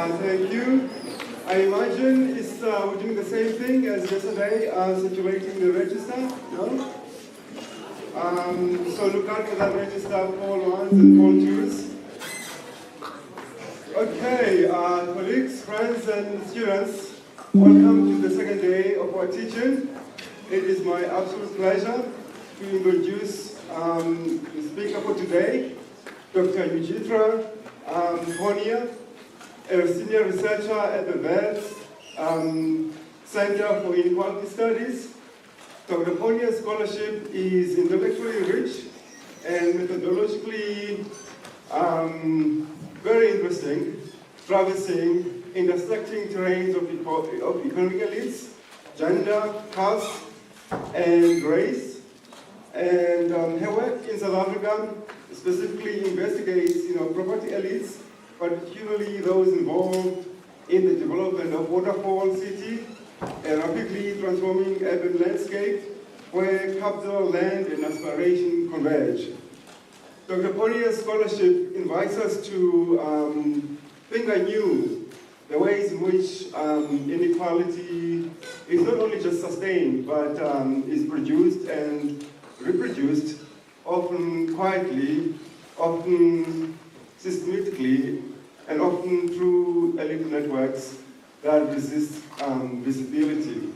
Thank you. I imagine we're doing the same thing as yesterday, circulating the register, no? So look out for that register, poll 1s and poll 2s. Okay, colleagues, friends, and students, welcome to the second day of our teaching. It is my absolute pleasure to introduce the speaker for today, Dr. Yujithra Ponia, a senior researcher at the VETS Center for Inequality Studies. Dr. Ponia's scholarship is intellectually rich and methodologically very interesting, traversing intersecting terrains of economic elites, gender, caste, and race. And her work in South Africa specifically investigates property elites, particularly those involved in the development of Waterfall City, a rapidly transforming urban landscape where capital, land, and aspiration converge. Dr. Ponia's scholarship invites us to think anew the ways in which inequality is not only just sustained, but is produced and reproduced, often quietly, often systematically, and often through elite networks that resist visibility.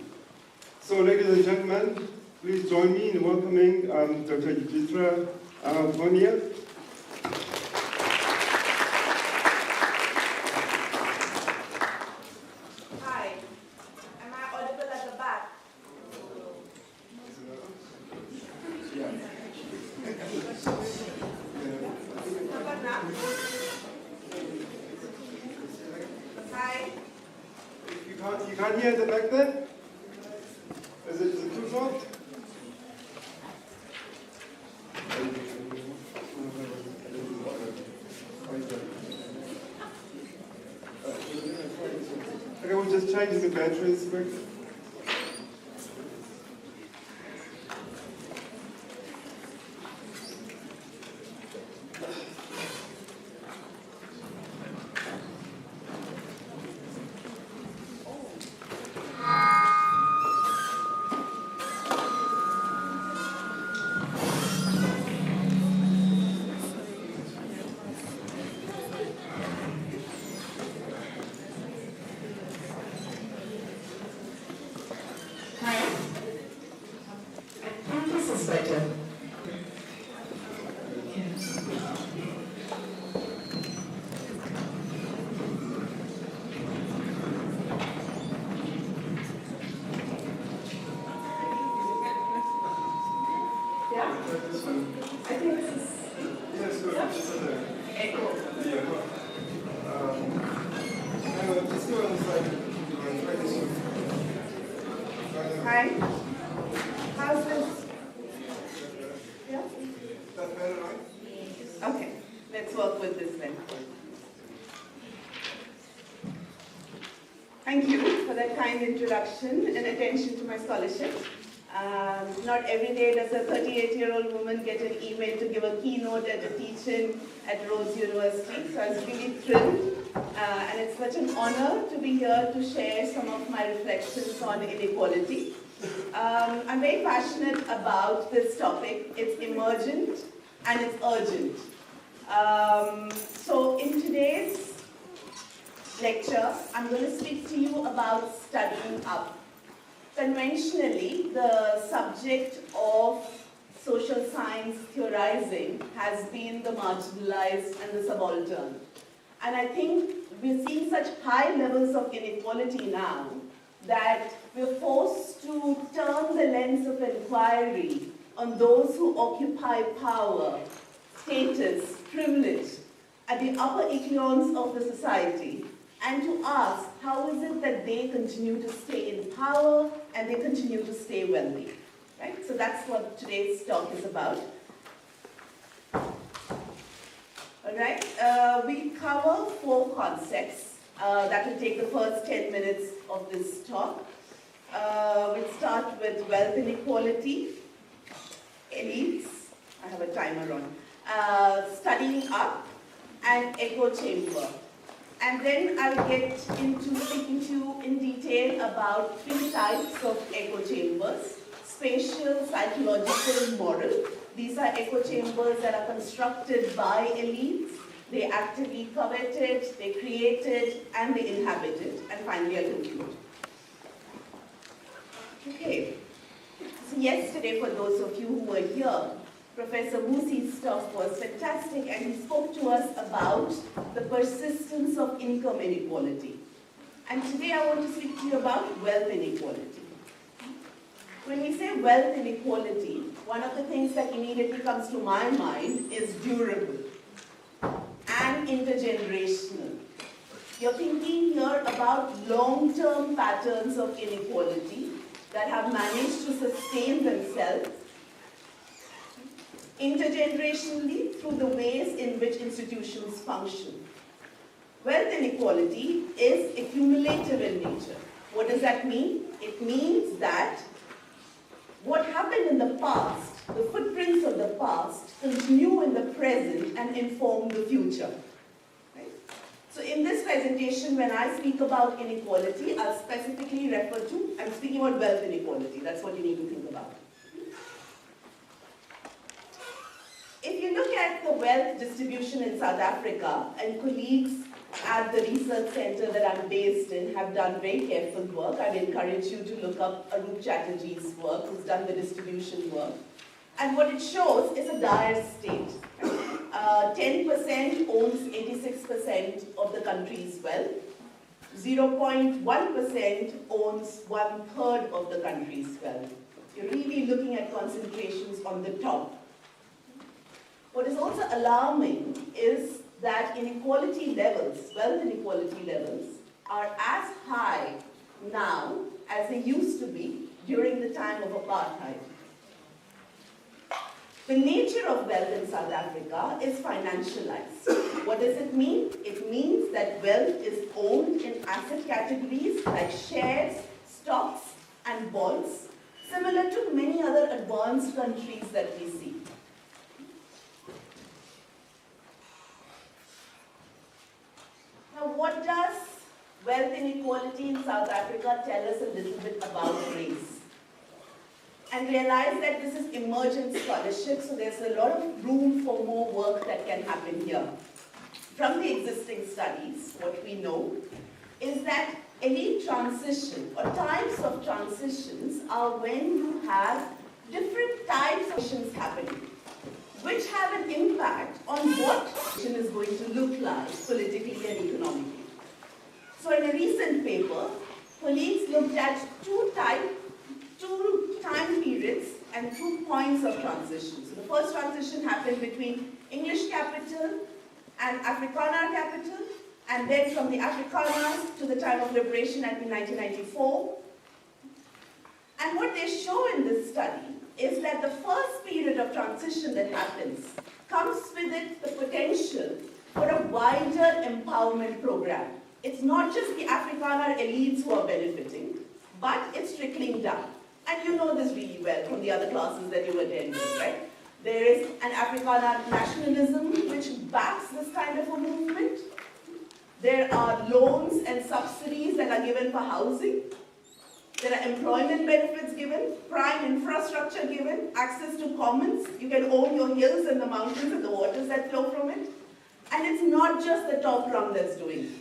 So, ladies and gentlemen, please join me in welcoming Dr. Yujithra Ponia. Hi, am I audible at the back? Hi. You can't hear the back there? Is it too soft? Okay, we'll just change the batteries quick. Hi. How's this? Yeah? That's better, right? Okay, let's work with this then. Thank you for that kind introduction and attention to my scholarship. Not every day does a 38-year-old woman get an email to give a keynote at a teaching at Rhodes University, so I was really thrilled. And it's such an honor to be here to share some of my reflections on inequality. I'm very passionate about this topic. It's emergent and it's urgent. So in today's lecture, I'm going to speak to you about studying up. Conventionally, the subject of social science theorizing has been the marginalized and the subaltern. And I think we're seeing such high levels of inequality now that we're forced to turn the lens of inquiry on those who occupy power, status, privilege at the upper echelons of the society, and to ask how is it that they continue to stay in power and they continue to stay wealthy. Right? So that's what today's talk is about. All right, we cover 4 concepts. That will take the first 10 minutes of this talk. We'll start with wealth inequality, elites, I have a timer on, studying up, and echo chamber. And then I'll get into speaking to you in detail about 3 types of echo chambers: spatial, psychological, moral. These are echo chambers that are constructed by elites. They actively coveted, they created, and they inhabited. And finally, I'll conclude. Okay. So yesterday, for those of you who were here, Professor Musi's talk was fantastic, and he spoke to us about the persistence of income inequality. And today I want to speak to you about wealth inequality. When we say wealth inequality, one of the things that immediately comes to my mind is durable and intergenerational. You're thinking here about long-term patterns of inequality that have managed to sustain themselves intergenerationally through the ways in which institutions function. Wealth inequality is accumulative in nature. What does that mean? It means that what happened in the past, the footprints of the past, continue in the present and inform the future. Right? So in this presentation, when I speak about inequality, I'll specifically refer to, I'm speaking about wealth inequality. That's what you need to think about. If you look at the wealth distribution in South Africa, and colleagues at the research center that I'm based in have done very careful work. I'd encourage you to look up Arup Chatterjee's work, who's done the distribution work. And what it shows is a dire state. 10% owns 86% of the country's wealth. 0.1% owns 1/3 of the country's wealth. You're really looking at concentrations on the top. What is also alarming is that inequality levels, wealth inequality levels, are as high now as they used to be during the time of apartheid. The nature of wealth in South Africa is financialized. What does it mean? It means that wealth is owned in asset categories like shares, stocks, and bonds, similar to many other advanced countries that we see. Now, what does wealth inequality in South Africa tell us a little bit about race? And realize that this is emergent scholarship, so there's a lot of room for more work that can happen here. From the existing studies, what we know is that any transition or types of transitions are when you have different types of transitions happening, which have an impact on what nation is going to look like politically and economically. So in a recent paper, colleagues looked at two time periods and 2 points of transition. So the first transition happened between English capital and Afrikaner capital, and then from the Afrikaners to the time of liberation in 1994. And what they show in this study is that the first period of transition that happens comes with it the potential for a wider empowerment program. It's not just the Afrikaner elites who are benefiting, but it's trickling down. And you know this really well from the other classes that you attended, right? There is an Afrikaner nationalism which backs this kind of a movement. There are loans and subsidies that are given for housing. There are employment benefits given, prime infrastructure given, access to commons. You can own your hills and the mountains and the waters that flow from it. And it's not just the top rung that's doing it.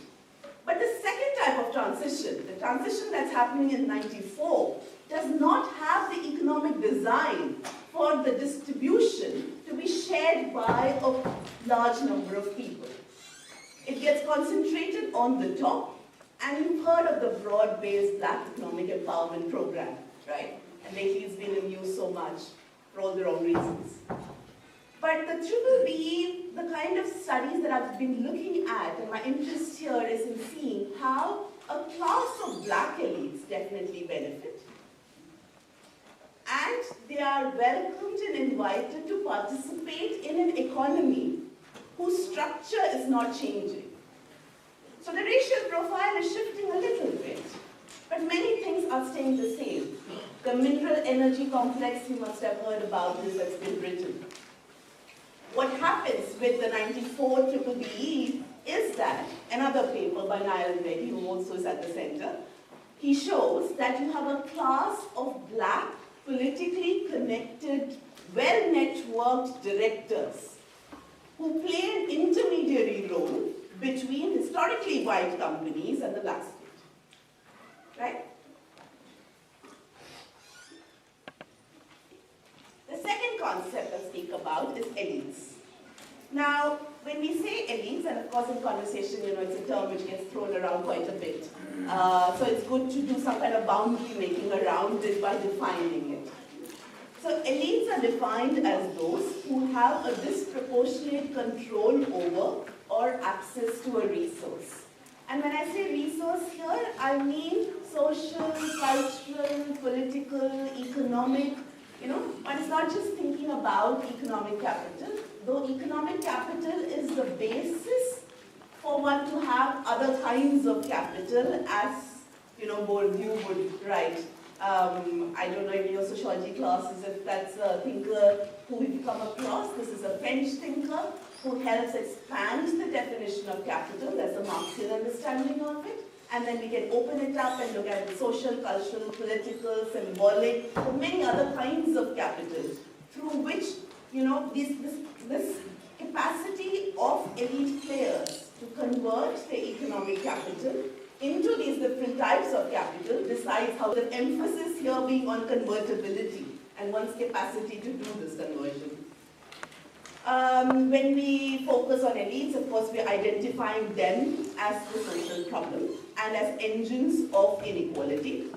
But the second type of transition, the transition that's happening in '94, does not have the economic design for the distribution to be shared by a large number of people. It gets concentrated on the top. And you've heard of the broad-based Black Economic Empowerment Program, right? And lately it's been in use so much for all the wrong reasons. But the BBE, the kind of studies that I've been looking at, and my interest here is in seeing how a class of Black elites definitely benefit. And they are welcomed and invited to participate in an economy whose structure is not changing. So the racial profile is shifting a little bit, but many things are staying the same. The mineral energy complex, you must have heard about this, that's been written. What happens with the '94 BBE is that, another paper, by Niall Reddy, who also is at the center. He shows that you have a class of black, politically connected, well-networked directors who play an intermediary role between historically white companies and the black state. Right? The second concept I'll speak about is elites. Now, when we say elites, and of course in conversation, it's a term which gets thrown around quite a bit. So it's good to do some kind of boundary making around it by defining it. So elites are defined as those who have a disproportionate control over or access to a resource. And when I say resource here, I mean social, cultural, political, economic, but it's not just thinking about economic capital, though economic capital is the basis for one to have other kinds of capital, as Bourdieu would write. I don't know in your sociology classes if that's a thinker who we've come across. This is a French thinker who helps expand the definition of capital. There's a Marxian understanding of it. And then we can open it up and look at social, cultural, political, symbolic, many other kinds of capital through which, this capacity of elite players to convert their economic capital into these different types of capital decides how the emphasis here being on convertibility and one's capacity to do this conversion. When we focus on elites, of course, we're identifying them as the social problem and as engines of inequality.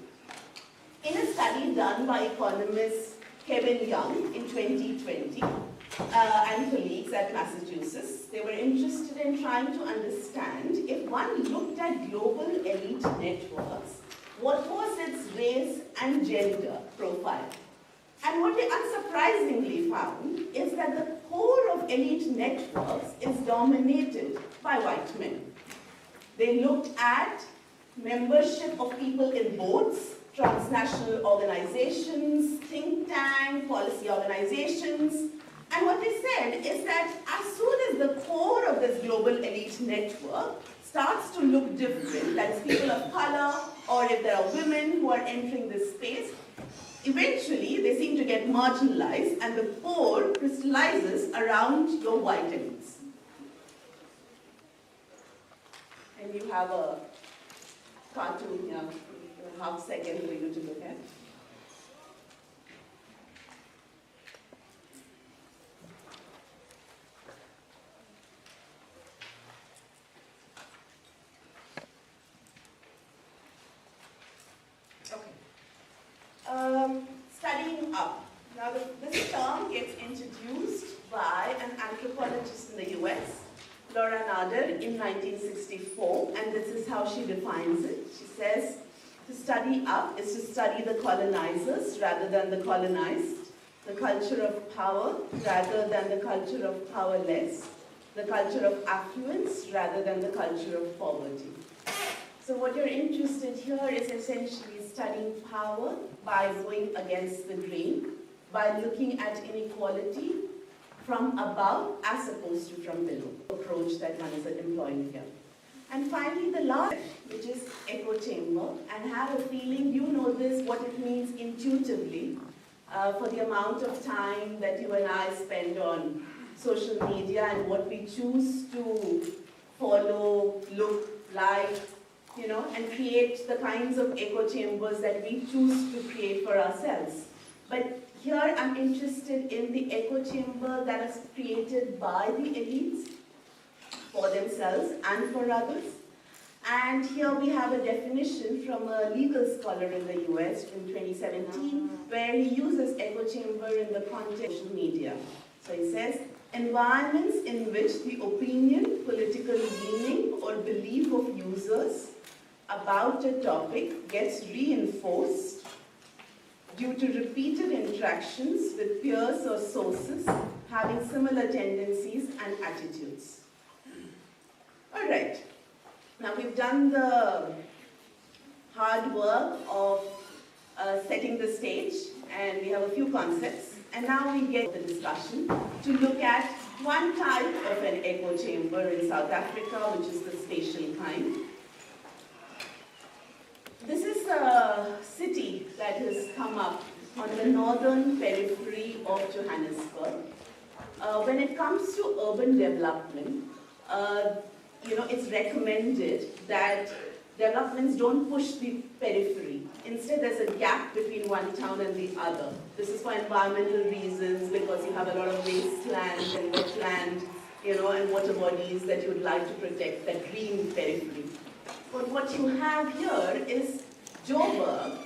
In a study done by economist Kevin Young in 2020 and colleagues at Massachusetts, they were interested in trying to understand if one looked at global elite networks, what was its race and gender profile. And what they unsurprisingly found is that the core of elite networks is dominated by white men. They looked at membership of people in boards, transnational organizations, think tank, policy organizations. And what they said is that as soon as the core of this global elite network starts to look different, that is people of color, or if there are women who are entering this space, eventually they seem to get marginalized and the core crystallizes around your white elites. And you have a cartoon here, a half second for you to look at. Studying up. Now, this term gets introduced by an anthropologist in the US, Laura Nader, in 1964, and this is how she defines it. She says, to study up is to study the colonizers rather than the colonized, the culture of power rather than the culture of powerless, the culture of affluence rather than the culture of poverty. So what you're interested here is essentially studying power by going against the grain, by looking at inequality from above as opposed to from below, approach that one is employing here. And finally, the last, which is echo chamber, and have a feeling, you know this, what it means intuitively for the amount of time that you and I spend on social media and what we choose to follow, look, like, and create the kinds of echo chambers that we choose to create for ourselves. But here I'm interested in the echo chamber that is created by the elites for themselves and for others. And here we have a definition from a legal scholar in the US in 2017, where he uses echo chamber in the context of social media. So he says, environments in which the opinion, political leaning, or belief of users about a topic gets reinforced due to repeated interactions with peers or sources having similar tendencies and attitudes. All right. Now we've done the hard work of setting the stage, and we have a few concepts. And now we get the discussion to look at one type of an echo chamber in South Africa, which is the spatial kind. the northern periphery of Johannesburg. When it comes to urban development, it's recommended that developments don't push the periphery. Instead, there's a gap between one town and the other. This is for environmental reasons, because you have a lot of wasteland and wetland, and water bodies that you would like to protect, that green periphery. But what you have here is Joburg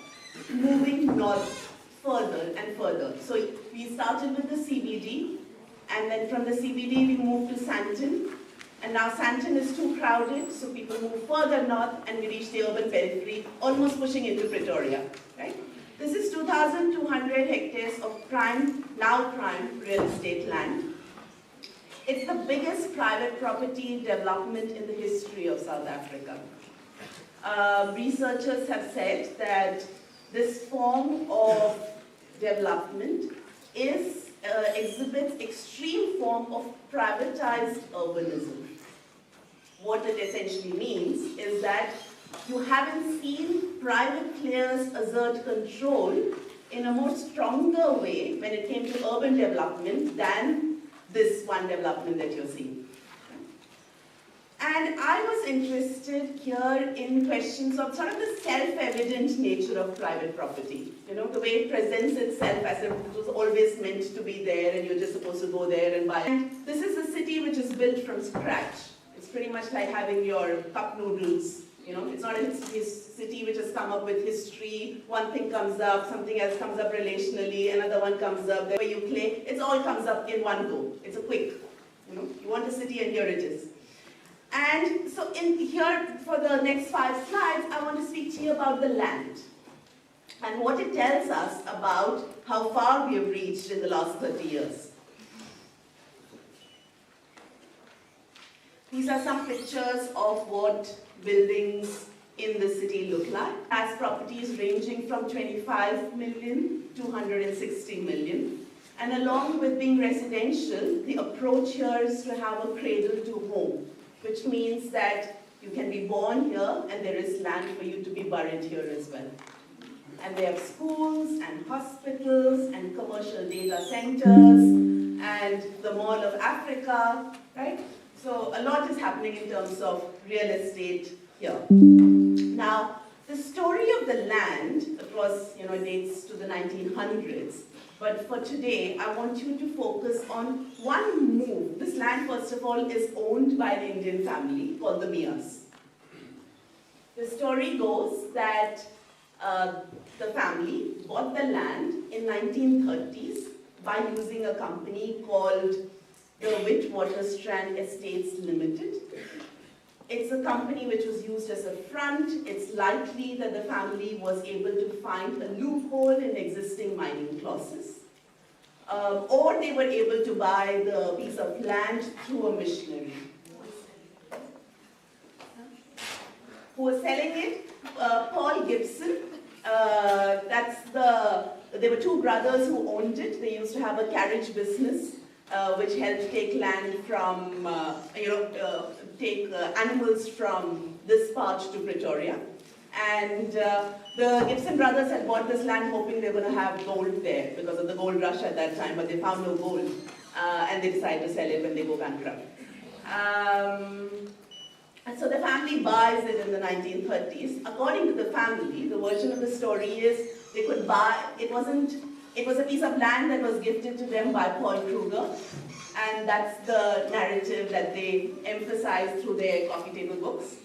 moving north further and further. So we started with the CBD, and then from the CBD we moved to Sandton, and now Sandton is too crowded, so people move further north and we reach the urban periphery, almost pushing into Pretoria, right? This is 2,200 hectares of now prime real estate land. It's the biggest private property development in the history of South Africa. Researchers have said that this form of development exhibits extreme form of privatized urbanism. What it essentially means is that you haven't seen private players assert control in a more stronger way when it came to urban development than this one development that you're seeing. And I was interested here in questions of sort of the self-evident nature of private property. The way it presents itself as if it was always meant to be there and you're just supposed to go there and buy it. And this is a city which is built from scratch. It's pretty much like having your cup noodles. It's not a city which has come up with history. One thing comes up, something else comes up relationally, another one comes up, the way you play, it all comes up in one go. It's a quick, you want a city and here it is. And so in here, for the next 5 slides, I want to speak to you about the land and what it tells us about how far we have reached in the last 30 years. These are some pictures of what buildings in the city look like. As properties ranging from 25 million to 160 million. And along with being residential, the approach here is to have a cradle to home, which means that you can be born here and there is land for you to be buried here as well. And they have schools and hospitals and commercial data centers and the Mall of Africa, right? So a lot is happening in terms of real estate here. Now, the story of the land, of course, dates to the 1900s. But for today, I want you to focus on one move. This land, first of all, is owned by an Indian family called the Mias. The story goes that the family bought the land in 1930s by using a company called the Witwatersrand Estates Limited. It's a company which was used as a front. It's likely that the family was able to find a loophole in existing mining clauses. Or they were able to buy the piece of land through a missionary. Who was selling it? Paul Gibson. There were 2 brothers who owned it. They used to have a carriage business which helped take land from, take animals from this part to Pretoria. And the Gibson brothers had bought this land hoping they were going to have gold there because of the gold rush at that time, but they found no gold. And they decided to sell it when they go bankrupt. And so the family buys it in the 1930s. According to the family, the version of the story is they could buy, it was a piece of land that was gifted to them by Paul Kruger. And that's the narrative that they emphasize through their coffee table books.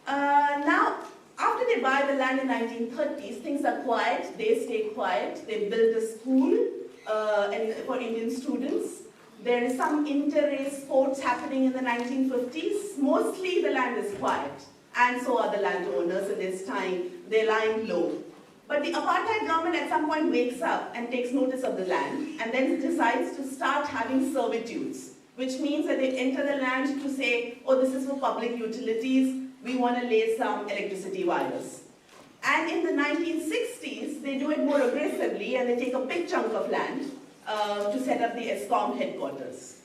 Now, after they buy the land in the 1930s, things are quiet, they stay quiet. They build a school for Indian students. There is some inter-race sports happening in the 1950s. Mostly the land is quiet, and so are the landowners in this time. They're lying low. But the apartheid government at some point wakes up and takes notice of the land, and then decides to start having servitudes, which means that they enter the land to say, oh, this is for public utilities, we want to lay some electricity wires. And in the 1960s, they do it more aggressively, and they take a big chunk of land to set up the ESCOM headquarters.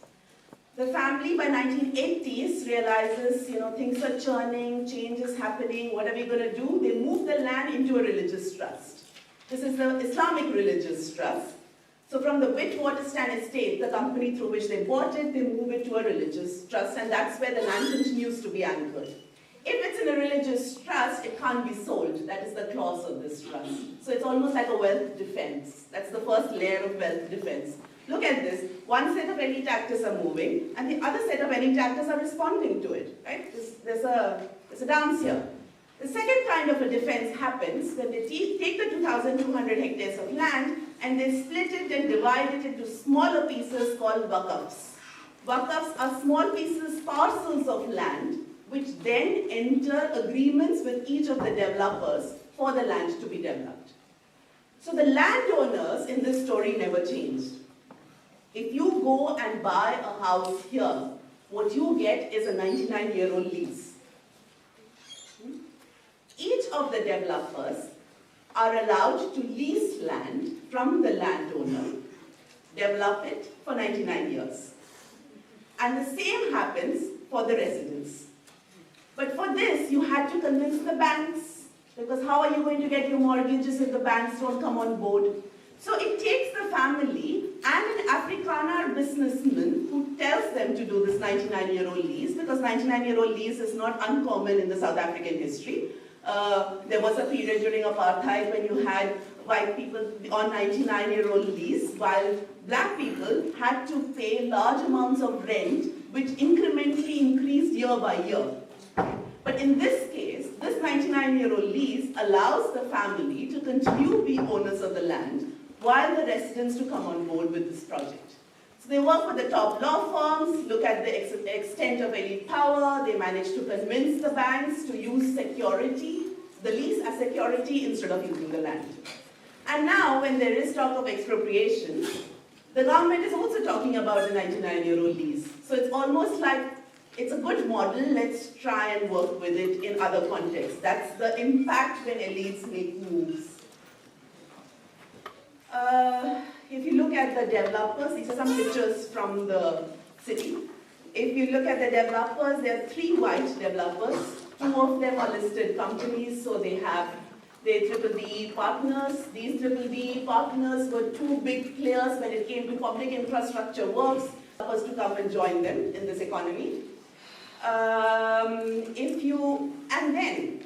The family by 1980s realizes, things are churning, change is happening, what are we going to do? They move the land into a religious trust. This is the Islamic Religious Trust. So from the Witwatersrand estate, the company through which they bought it, they move it to a religious trust, and that's where the land continues to be anchored. If it's in a religious trust, it can't be sold. That is the clause of this trust. So it's almost like a wealth defense. That's the first layer of wealth defense. Look at this. One set of elite actors are moving, and the other set of elite actors are responding to it. Right? There's a dance here. The second kind of a defense happens when they take the 2,200 hectares of land and they split it and divide it into smaller pieces called waqafs. Waqafs are small pieces, parcels of land, which then enter agreements with each of the developers for the land to be developed. So the landowners in this story never changed. If you go and buy a house here, what you get is a 99-year-old lease. Each of the developers are allowed to lease land from the landowner, develop it for 99 years. And the same happens for the residents. But for this, you had to convince the banks, because how are you going to get your mortgages if the banks don't come on board? So it takes the family and an Afrikaner businessman who tells them to do this 99-year-old lease, because 99-year-old lease is not uncommon in the South African history. There was a period during apartheid when you had white people on 99-year-old lease, while black people had to pay large amounts of rent, which incrementally increased year by year. But in this case, this 99-year-old lease allows the family to continue to be owners of the land while the residents to come on board with this project. So they work with the top law firms, look at the extent of elite power, they manage to convince the banks to use security, the lease as security instead of using the land. And now when there is talk of expropriation, the government is also talking about a 99-year-old lease. So it's almost like it's a good model, let's try and work with it in other contexts. That's the impact when elites make moves. If you look at the developers, these are some pictures from the city. If you look at the developers, there are 3 white developers. 2 of them are listed companies, so they have their DDD partners. These DDD partners were 2 big players when it came to public infrastructure works, to come and join them in this economy.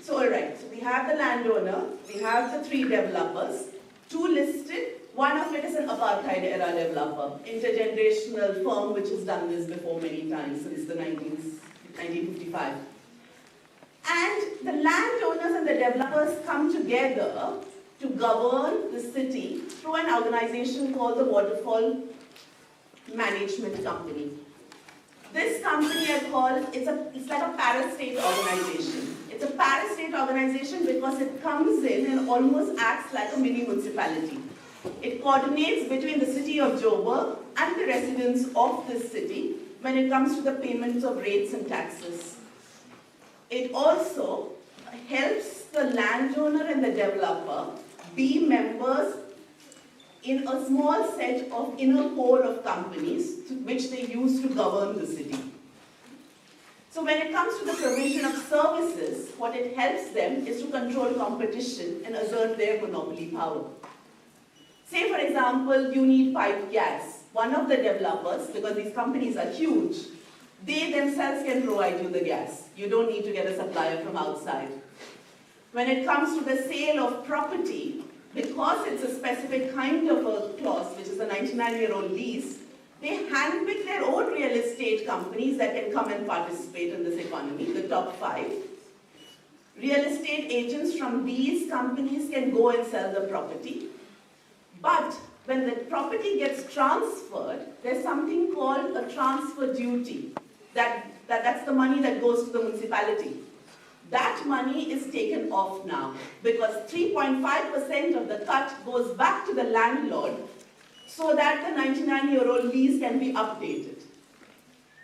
So we have the landowner, we have the 3 developers, 2 listed. One of it is an apartheid-era developer, intergenerational firm which has done this before many times since the 1955. And the landowners and the developers come together to govern the city through an organization called the Waterfall Management Company. This company I call, it's like a parastate organization. It's a parastate organization because it comes in and almost acts like a mini municipality. It coordinates between the city of Joburg and the residents of this city when it comes to the payments of rates and taxes. It also helps the landowner and the developer be members in a small set of inner core of companies which they use to govern the city. So when it comes to the provision of services, what it helps them is to control competition and assert their monopoly power. Say, for example, you need piped gas. One of the developers, because these companies are huge, they themselves can provide you the gas. You don't need to get a supplier from outside. When it comes to the sale of property, because it's a specific kind of a clause, which is a 99-year-old lease, they handpick their own real estate companies that can come and participate in this economy, the top 5. Real estate agents from these companies can go and sell the property. But when the property gets transferred, there's something called a transfer duty. That's the money that goes to the municipality. That money is taken off now because 3.5% of the cut goes back to the landlord so that the 99-year-old lease can be updated.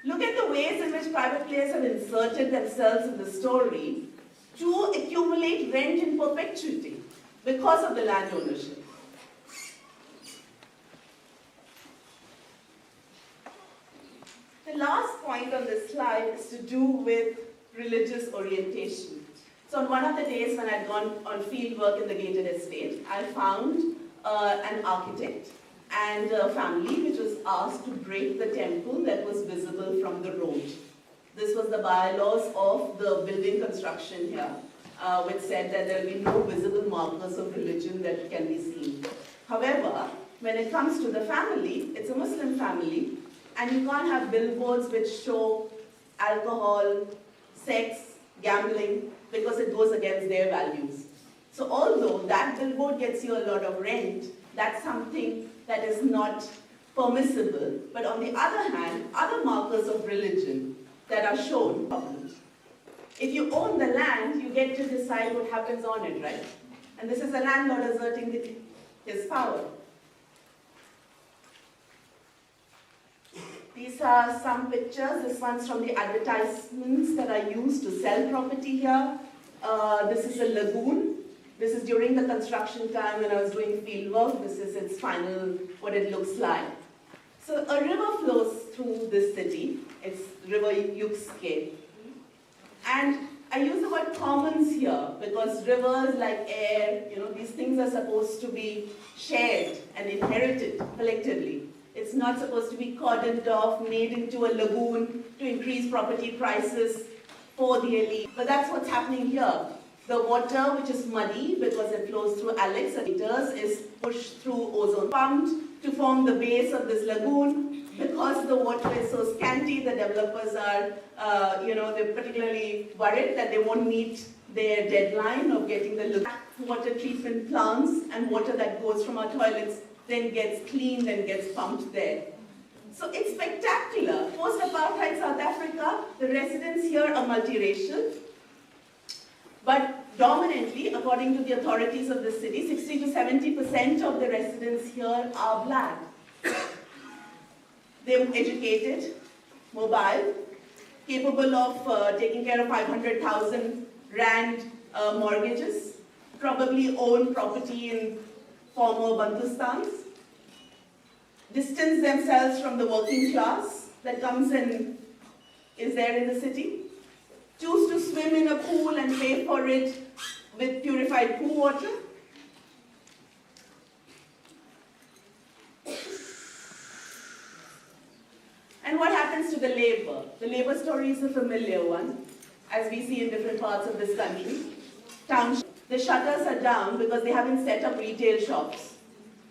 Look at the ways in which private players have inserted themselves in the story to accumulate rent in perpetuity because of the land ownership. The last point on this slide is to do with religious orientation. So on one of the days when I'd gone on field work in the gated estate, I found an architect and a family which was asked to break the temple that was visible from the road. This was the bylaws of the building construction here, which said that there will be no visible markers of religion that can be seen. However, when it comes to the family, it's a Muslim family, and you can't have billboards which show alcohol, sex, gambling, because it goes against their values. So although that billboard gets you a lot of rent, that's something that is not permissible. But on the other hand, other markers of religion that are shown, problems. If you own the land, you get to decide what happens on it, right? And this is the landlord asserting his power. These are some pictures. This one's from the advertisements that are used to sell property here. This is a lagoon. This is during the construction time when I was doing field work. This is its final, what it looks like. So a river flows through this city. It's River Yuxke. And I use the word commons here because rivers like air, these things are supposed to be shared and inherited collectively. It's not supposed to be cordoned off, made into a lagoon to increase property prices for the elite. But that's what's happening here. The water, which is muddy because it flows through meters, is pushed through ozone, pumped to form the base of this lagoon. Because the water is so scanty, the developers are, they're particularly worried that they won't meet their deadline of getting the water treatment plants, and water that goes from our toilets then gets cleaned and gets pumped there. So it's spectacular. Post-apartheid South Africa, the residents here are multiracial, but dominantly, according to the authorities of the city, 60 to 70% of the residents here are black. They're educated, mobile, capable of taking care of 500,000 Rand mortgages, probably own property in former Bantustans, distance themselves from the working class that comes and is there in the city, choose to swim in a pool and pay for it with purified pool water. And what happens to the labor? The labor story is a familiar one, as we see in different parts of this country. The shutters are down because they haven't set up retail shops.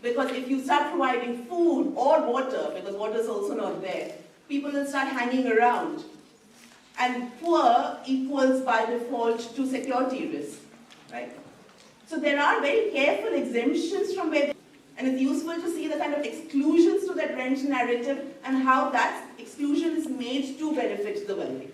Because if you start providing food or water, because water is also not there, people will start hanging around. And poor equals by default to security risk, right? So there are very careful exemptions from where and it's useful to see the kind of exclusions to that rent narrative and how that exclusion is made to benefit the wealthy.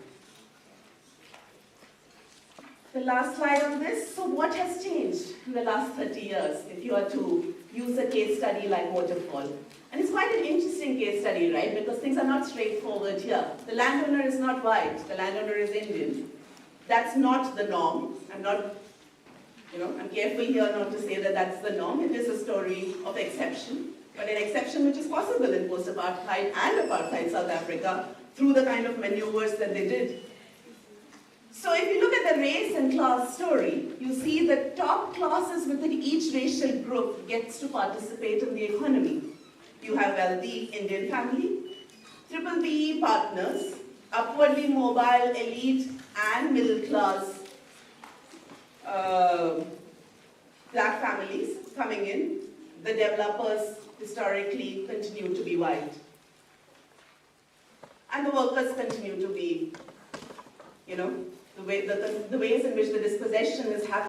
The last slide on this. So what has changed in the last 30 years if you are to use a case study like Waterfall? And it's quite an interesting case study, right? Because things are not straightforward here. The landowner is not white, the landowner is Indian. That's not the norm. I'm careful here not to say that that's the norm. It is a story of exception, but an exception which is possible in post-apartheid and apartheid South Africa through the kind of maneuvers that they did. So if you look at the race and class story, you see the top classes within each racial group gets to participate in the economy. You have wealthy Indian family, triple BE partners, upwardly mobile elite and middle class black families coming in. The developers historically continue to be white. And the workers continue to be, the ways in which the dispossession is happening.